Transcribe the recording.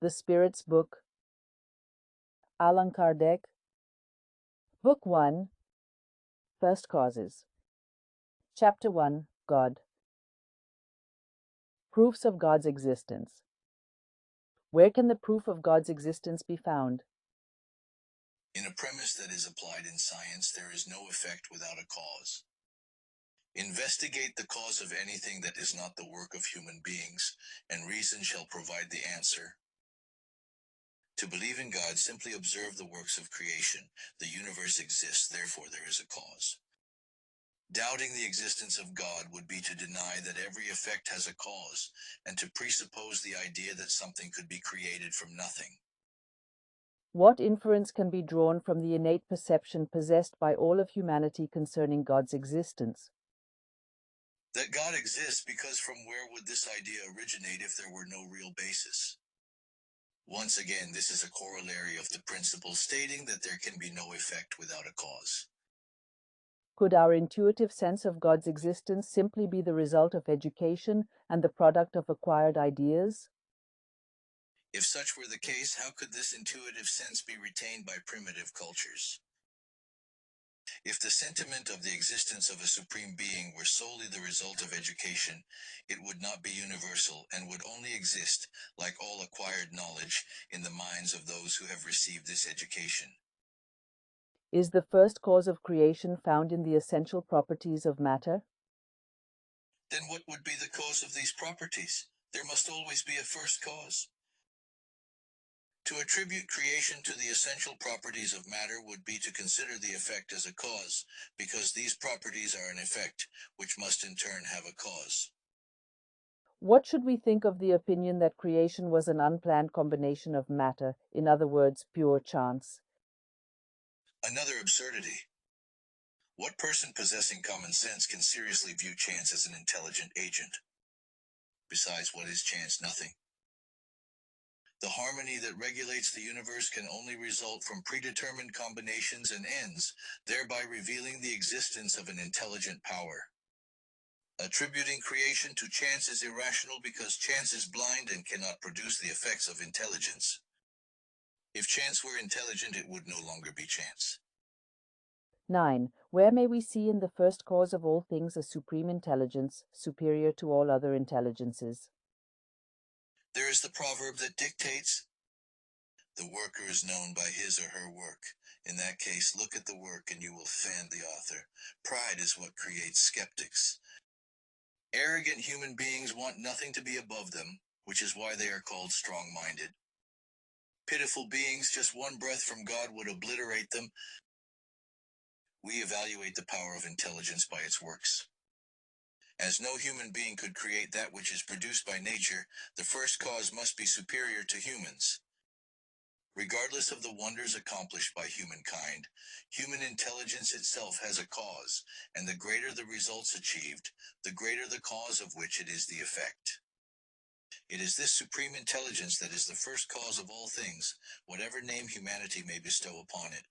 The Spirit's Book, Allan Kardec. Book 1, First Causes. Chapter 1, God. Proofs of God's existence. Where can the proof of God's existence be found? In a premise that is applied in science, there is no effect without a cause. Investigate the cause of anything that is not the work of human beings, and reason shall provide the answer. To believe in God, simply observe the works of creation. The universe exists, therefore there is a cause. Doubting the existence of God would be to deny that every effect has a cause, and to presuppose the idea that something could be created from nothing. What inference can be drawn from the innate perception possessed by all of humanity concerning God's existence? That God exists, because from where would this idea originate if there were no real basis? Once again, this is a corollary of the principle stating that there can be no effect without a cause. Could our intuitive sense of God's existence simply be the result of education and the product of acquired ideas? If such were the case, how could this intuitive sense be retained by primitive cultures? If the sentiment of the existence of a supreme being were solely the result of education, it would not be universal and would only exist, like all acquired knowledge, in the minds of those who have received this education. Is the first cause of creation found in the essential properties of matter? Then what would be the cause of these properties? There must always be a first cause. To attribute creation to the essential properties of matter would be to consider the effect as a cause, because these properties are an effect, which must in turn have a cause. What should we think of the opinion that creation was an unplanned combination of matter, in other words, pure chance? Another absurdity. What person possessing common sense can seriously view chance as an intelligent agent? Besides, what is chance? Nothing. The harmony that regulates the universe can only result from predetermined combinations and ends, thereby revealing the existence of an intelligent power. Attributing creation to chance is irrational because chance is blind and cannot produce the effects of intelligence. If chance were intelligent, it would no longer be chance. 9. Where may we see in the first cause of all things a supreme intelligence, superior to all other intelligences? There is the proverb that dictates, "The worker is known by his or her work." In that case, look at the work and you will fan the author. Pride is what creates skeptics. Arrogant human beings want nothing to be above them, which is why they are called strong-minded. Pitiful beings, just one breath from God would obliterate them. We evaluate the power of intelligence by its works. As no human being could create that which is produced by nature, the first cause must be superior to humans. Regardless of the wonders accomplished by humankind, human intelligence itself has a cause, and the greater the results achieved, the greater the cause of which it is the effect. It is this supreme intelligence that is the first cause of all things, whatever name humanity may bestow upon it.